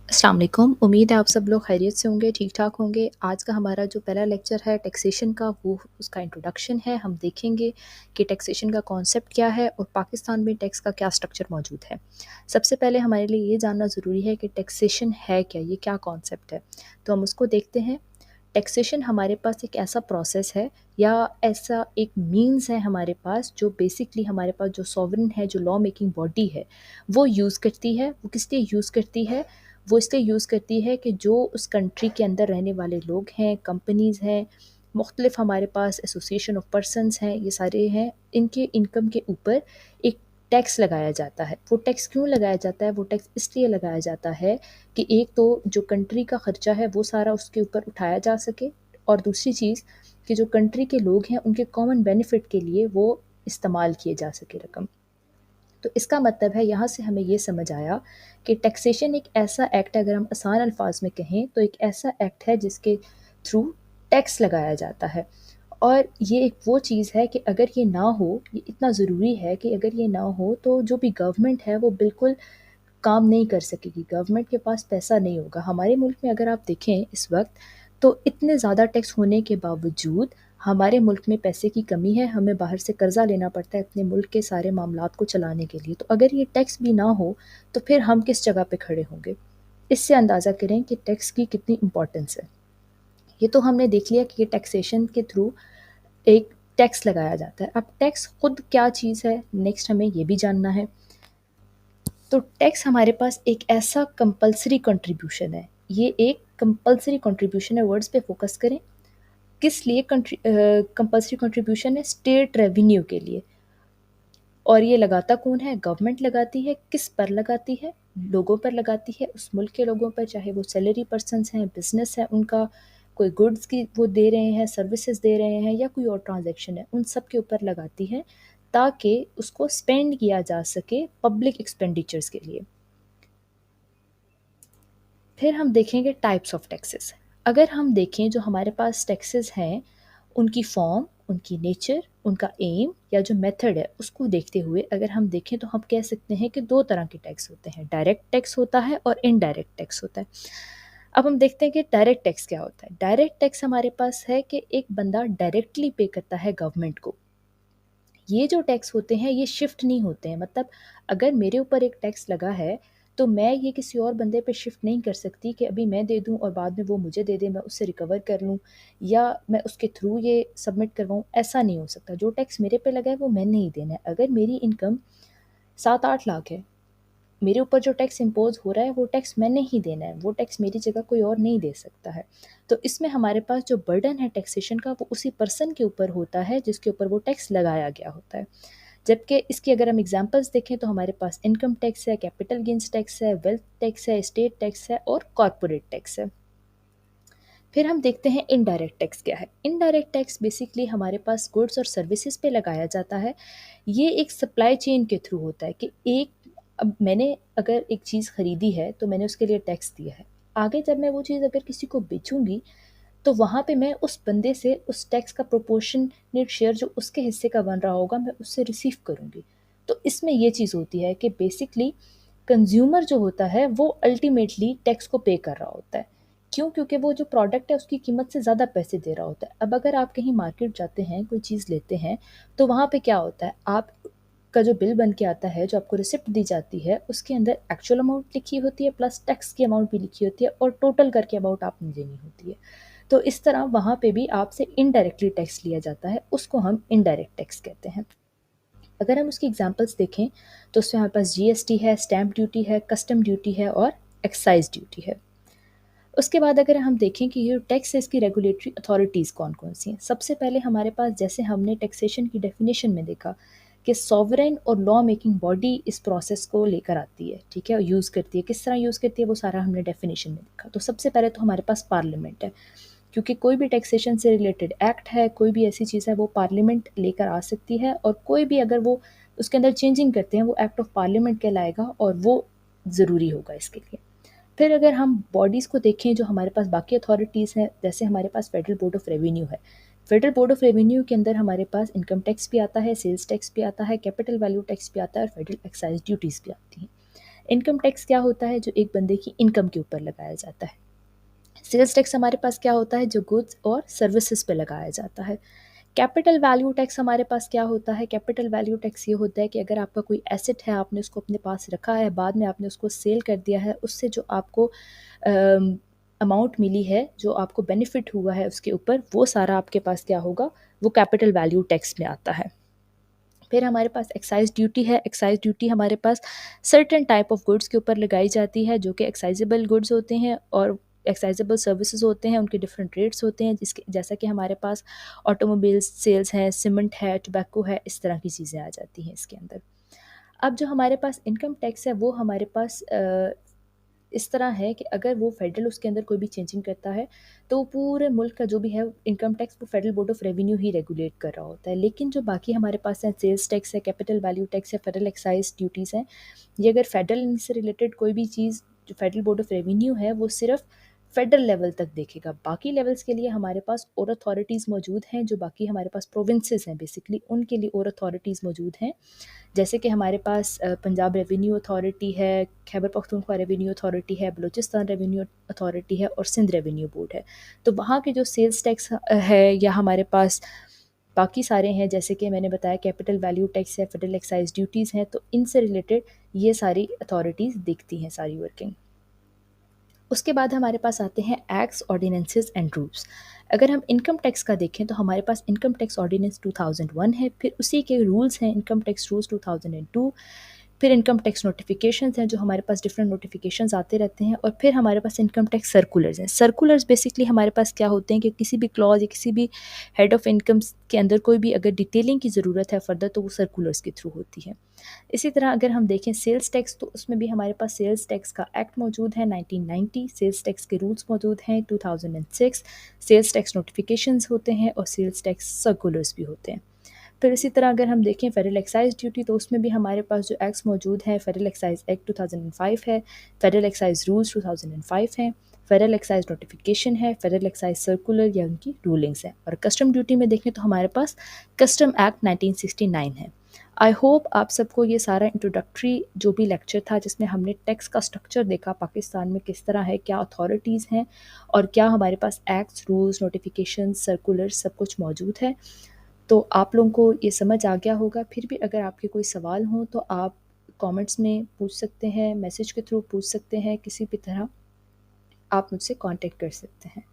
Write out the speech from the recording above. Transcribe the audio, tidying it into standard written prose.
अस्सलाम वालेकुम। उम्मीद है आप सब लोग खैरियत से होंगे, ठीक-ठाक होंगे। आज का हमारा जो पहला लेक्चर है टैक्सेशन का, वो उसका इंट्रोडक्शन है। हम देखेंगे कि टैक्सेशन का कॉन्सेप्ट क्या है और पाकिस्तान में टैक्स का क्या स्ट्रक्चर मौजूद है। सबसे पहले हमारे लिए ये जानना ज़रूरी है कि टैक्सेशन है क्या, ये क्या कॉन्सेप्ट है। तो हम उसको देखते हैं। टैक्सेशन हमारे पास एक ऐसा प्रोसेस है या ऐसा एक मीन्स है हमारे पास, जो बेसिकली हमारे पास जो सॉवरेन है, जो लॉ मेकिंग बॉडी है, वो यूज़ करती है। वो किस लिए यूज़ करती है? वो इसलिए यूज़ करती है कि जो उस कंट्री के अंदर रहने वाले लोग हैं, कंपनीज़ हैं, मुख्तलिफ हमारे पास एसोसिएशन ऑफ पर्सन्स हैं, ये सारे हैं, इनके इनकम के ऊपर एक टैक्स लगाया जाता है। वो टैक्स क्यों लगाया जाता है? वो टैक्स इसलिए लगाया जाता है कि एक तो जो कंट्री का ख़र्चा है वो सारा उसके ऊपर उठाया जा सके, और दूसरी चीज़ कि जो कंट्री के लोग हैं उनके कॉमन बेनिफिट के लिए वो इस्तेमाल किए जा सके रकम। तो इसका मतलब है, यहाँ से हमें ये समझ आया कि टैक्सेशन एक ऐसा एक्ट है, अगर हम आसान अल्फाज में कहें तो एक ऐसा एक्ट है जिसके थ्रू टैक्स लगाया जाता है। और ये एक वो चीज़ है कि अगर ये ना हो, ये इतना ज़रूरी है कि अगर ये ना हो तो जो भी गवर्नमेंट है वो बिल्कुल काम नहीं कर सकेगी, गवर्नमेंट के पास पैसा नहीं होगा। हमारे मुल्क में अगर आप देखें इस वक्त, तो इतने ज़्यादा टैक्स होने के बावजूद हमारे मुल्क में पैसे की कमी है, हमें बाहर से कर्ज़ा लेना पड़ता है अपने मुल्क के सारे मामलात को चलाने के लिए। तो अगर ये टैक्स भी ना हो तो फिर हम किस जगह पे खड़े होंगे? इससे अंदाज़ा करें कि टैक्स की कितनी इम्पोर्टेंस है। ये तो हमने देख लिया कि ये टैक्सेशन के थ्रू एक टैक्स लगाया जाता है। अब टैक्स खुद क्या चीज़ है, नेक्स्ट हमें ये भी जानना है। तो टैक्स हमारे पास एक ऐसा कंपल्सरी कंट्रीब्यूशन है। ये एक कंपल्सरी कंट्रीब्यूशन है, वर्ड्स पे फोकस करें। किस लिए कंपल्सरी कंट्रीब्यूशन है? स्टेट रेवेन्यू के लिए। और ये लगाता कौन है? गवर्नमेंट लगाती है। किस पर लगाती है? लोगों पर लगाती है, उस मुल्क के लोगों पर, चाहे वो सैलरी पर्सन्स हैं, बिजनेस है उनका, कोई गुड्स की वो दे रहे हैं, सर्विसेज दे रहे हैं, या कोई और ट्रांजैक्शन है, उन सब के ऊपर लगाती है, ताकि उसको स्पेंड किया जा सके पब्लिक एक्सपेंडिचर्स के लिए। फिर हम देखेंगे टाइप्स ऑफ टैक्सेस। अगर हम देखें जो हमारे पास टैक्सेस हैं, उनकी फॉर्म, उनकी नेचर, उनका एम या जो मेथड है, उसको देखते हुए अगर हम देखें तो हम कह सकते हैं कि दो तरह के टैक्स होते हैं, डायरेक्ट टैक्स होता है और इनडायरेक्ट टैक्स होता है। अब हम देखते हैं कि डायरेक्ट टैक्स क्या होता है। डायरेक्ट टैक्स हमारे पास है कि एक बंदा डायरेक्टली पे करता है गवर्नमेंट को। ये जो टैक्स होते हैं ये शिफ्ट नहीं होते हैं, मतलब अगर मेरे ऊपर एक टैक्स लगा है तो मैं ये किसी और बंदे पे शिफ्ट नहीं कर सकती कि अभी मैं दे दूं और बाद में वो मुझे दे दे, मैं उससे रिकवर कर लूं या मैं उसके थ्रू ये सबमिट करवाऊं। ऐसा नहीं हो सकता। जो टैक्स मेरे पे लगा है वो मैंने ही देना है। अगर मेरी इनकम 7-8 लाख है, मेरे ऊपर जो टैक्स इम्पोज हो रहा है वो टैक्स मैंने ही देना है, वो टैक्स मेरी जगह कोई और नहीं दे सकता है। तो इसमें हमारे पास जो बर्डन है टैक्सेशन का, वो उसी पर्सन के ऊपर होता है जिसके ऊपर वो टैक्स लगाया गया होता है। जबकि इसकी अगर हम एग्जांपल्स देखें तो हमारे पास इनकम टैक्स है, कैपिटल गेंस टैक्स है, वेल्थ टैक्स है, स्टेट टैक्स है और कॉरपोरेट टैक्स है। फिर हम देखते हैं इनडायरेक्ट टैक्स क्या है। इनडायरेक्ट टैक्स बेसिकली हमारे पास गुड्स और सर्विसेज पे लगाया जाता है। ये एक सप्लाई चेन के थ्रू होता है कि अब मैंने अगर एक चीज़ खरीदी है तो मैंने उसके लिए टैक्स दिया है। आगे जब मैं वो चीज़ अगर किसी को बेचूंगी तो वहाँ पे मैं उस बंदे से उस टैक्स का प्रोपोर्शनेट शेयर जो उसके हिस्से का बन रहा होगा मैं उससे रिसीव करूँगी। तो इसमें ये चीज़ होती है कि बेसिकली कंज्यूमर जो होता है वो अल्टीमेटली टैक्स को पे कर रहा होता है। क्यों? क्योंकि वो जो प्रोडक्ट है उसकी कीमत से ज़्यादा पैसे दे रहा होता है। अब अगर आप कहीं मार्केट जाते हैं, कोई चीज़ लेते हैं, तो वहाँ पे क्या होता है, आप का जो बिल बन के आता है, जो आपको रिसिप्ट दी जाती है, उसके अंदर एक्चुअल अमाउंट लिखी होती है प्लस टैक्स की अमाउंट भी लिखी होती है और टोटल करके अमाउंट आपने देनी होती है। तो इस तरह वहाँ पे भी आपसे इनडायरेक्टली टैक्स लिया जाता है, उसको हम इनडायरेक्ट टैक्स कहते हैं। अगर हम उसकी एग्जांपल्स देखें तो उसमें हमारे पास जीएसटी है, स्टैम्प ड्यूटी है, कस्टम ड्यूटी है और एक्साइज ड्यूटी है। उसके बाद अगर हम देखें कि ये टैक्स है, इसकी रेगुलेटरी अथॉरिटीज़ कौन कौन सी हैं। सबसे पहले हमारे पास, जैसे हमने टैक्सेशन की डेफिनेशन में देखा कि सॉवरेन और लॉ मेकिंग बॉडी इस प्रोसेस को लेकर आती है, ठीक है, और यूज़ करती है। किस तरह यूज़ करती है वो सारा हमने डेफिनेशन में देखा। तो सबसे पहले तो हमारे पास पार्लियामेंट है, क्योंकि कोई भी टैक्सेशन से रिलेटेड एक्ट है, कोई भी ऐसी चीज़ है, वो पार्लियामेंट लेकर आ सकती है, और कोई भी अगर वो उसके अंदर चेंजिंग करते हैं वो एक्ट ऑफ पार्लियामेंट कहलाएगा और वो ज़रूरी होगा इसके लिए। फिर अगर हम बॉडीज़ को देखें जो हमारे पास बाकी अथॉरिटीज़ हैं, जैसे हमारे पास फेडरल बोर्ड ऑफ रेवेन्यू है। फेडरल बोर्ड ऑफ रेवेन्यू के अंदर हमारे पास इनकम टैक्स भी आता है, सेल्स टैक्स भी आता है, कैपिटल वैल्यू टैक्स भी आता है और फेडरल एक्साइज ड्यूटीज़ भी आती हैं। इनकम टैक्स क्या होता है? जो एक बंदे की इनकम के ऊपर लगाया जाता है। सेल्स टैक्स हमारे पास क्या होता है? जो गुड्स और सर्विसेज पे लगाया जाता है। कैपिटल वैल्यू टैक्स हमारे पास क्या होता है? कैपिटल वैल्यू टैक्स ये होता है कि अगर आपका कोई एसेट है, आपने उसको अपने पास रखा है, बाद में आपने उसको सेल कर दिया है, उससे जो आपको अमाउंट मिली है, जो आपको बेनिफिट हुआ है उसके ऊपर, वो सारा आपके पास क्या होगा? वो कैपिटल वैल्यू टैक्स में आता है। फिर हमारे पास एक्साइज ड्यूटी है। एक्साइज ड्यूटी हमारे पास सर्टेन टाइप ऑफ गुड्स के ऊपर लगाई जाती है, जो कि एक्साइजेबल गुड्स होते हैं और एक्साइजेबल सर्विसेज होते हैं। उनके डिफरेंट रेट्स होते हैं, जिसके जैसा कि हमारे पास ऑटोमोबाइल सेल्स है, सीमेंट है, टोबैको है, इस तरह की चीज़ें आ जाती हैं इसके अंदर। अब जो हमारे पास इनकम टैक्स है, वो हमारे पास इस तरह है कि अगर वो फेडरल उसके अंदर कोई भी चेंजिंग करता है, तो पूरे मुल्क का जो भी है इनकम टैक्स, वो federal board of revenue he regulate कर रहा होता है। लेकिन जो बाकी हमारे पास है, सेल्स टैक्स है, कैपिटल वैल्यू टैक्स है, फेडरल एक्साइज ड्यूटीज़ हैं, ये अगर फेडरल से रिलेटेड कोई भी चीज़ जो फेडरल बोर्ड ऑफ रेवेन्यू है, वो सिर्फ फेडरल लेवल तक देखेगा। बाकी लेवल्स के लिए हमारे पास और अथॉरिटीज़ मौजूद हैं, जो बाकी हमारे पास प्रोविंसेस हैं बेसिकली, उनके लिए और अथॉरिटीज़ मौजूद हैं। जैसे कि हमारे पास पंजाब रेवेन्यू अथॉरिटी है, खैबर पख्तूनख्वा रेवेन्यू अथॉरिटी है, बलूचिस्तान रेवेन्यू अथॉरिटी है और सिंध रेवेन्यू बोर्ड है। तो वहाँ के जो सेल्स टैक्स है, या हमारे पास बाकी सारे हैं, जैसे कि मैंने बताया कैपिटल वैल्यू टैक्स है, फेडरल एक्साइज ड्यूटीज़ हैं, तो इनसे रिलेटेड ये सारी अथॉरिटीज़ देखती हैं सारी वर्किंग। उसके बाद हमारे पास आते हैं एक्ट्स, ऑर्डिनेंसेस एंड रूल्स। अगर हम इनकम टैक्स का देखें तो हमारे पास इनकम टैक्स ऑर्डिनेंस 2001 है, फिर उसी के रूल्स हैं इनकम टैक्स रूल्स 2002, फिर इनकम टैक्स नोटिफिकेशंस हैं, जो हमारे पास डिफरेंट नोटिफिकेशंस आते रहते हैं, और फिर हमारे पास इनकम टैक्स सर्कुलर्स हैं। सर्कुलर्स बेसिकली हमारे पास क्या होते हैं कि किसी भी क्लॉज या किसी भी हेड ऑफ इनकम्स के अंदर कोई भी अगर डिटेलिंग की ज़रूरत है फर्दर, तो वो सर्कुलर्स के थ्रू होती है। इसी तरह अगर हम देखें सेल्स टैक्स, तो उसमें भी हमारे पास सेल्स टैक्स का एक्ट मौजूद है 1990, सेल्स टैक्स के रूल्स मौजूद हैं 2006, सेल्स टैक्स नोटिफिकेशंस होते हैं और सेल्स टैक्स सर्कुलर्स भी होते हैं। फिर इसी तरह अगर हम देखें फेडरल एक्साइज ड्यूटी, तो उसमें भी हमारे पास जो एक्ट्स मौजूद हैं, फेडरल एक्साइज एक्ट 2005 है, फेडरल एक्साइज रूल्स 2005 हैं, फेडरल एक्साइज नोटिफिकेशन है, फेडरल एक्साइज सर्कुलर या उनकी रूलिंग्स हैं। और कस्टम ड्यूटी में देखें तो हमारे पास कस्टम एक्ट 1969 है। आई होप आप सबको ये सारा इंट्रोडक्टरी जो भी लेक्चर था, जिसमें हमने टैक्स का स्ट्रक्चर देखा पाकिस्तान में किस तरह है, क्या अथॉरिटीज़ हैं और क्या हमारे पास एक्ट्स, रूल्स, नोटिफिकेशन, सर्कुलर सब कुछ मौजूद है, तो आप लोगों को ये समझ आ गया होगा। फिर भी अगर आपके कोई सवाल हों तो आप कमेंट्स में पूछ सकते हैं, मैसेज के थ्रू पूछ सकते हैं, किसी भी तरह आप मुझसे कांटेक्ट कर सकते हैं।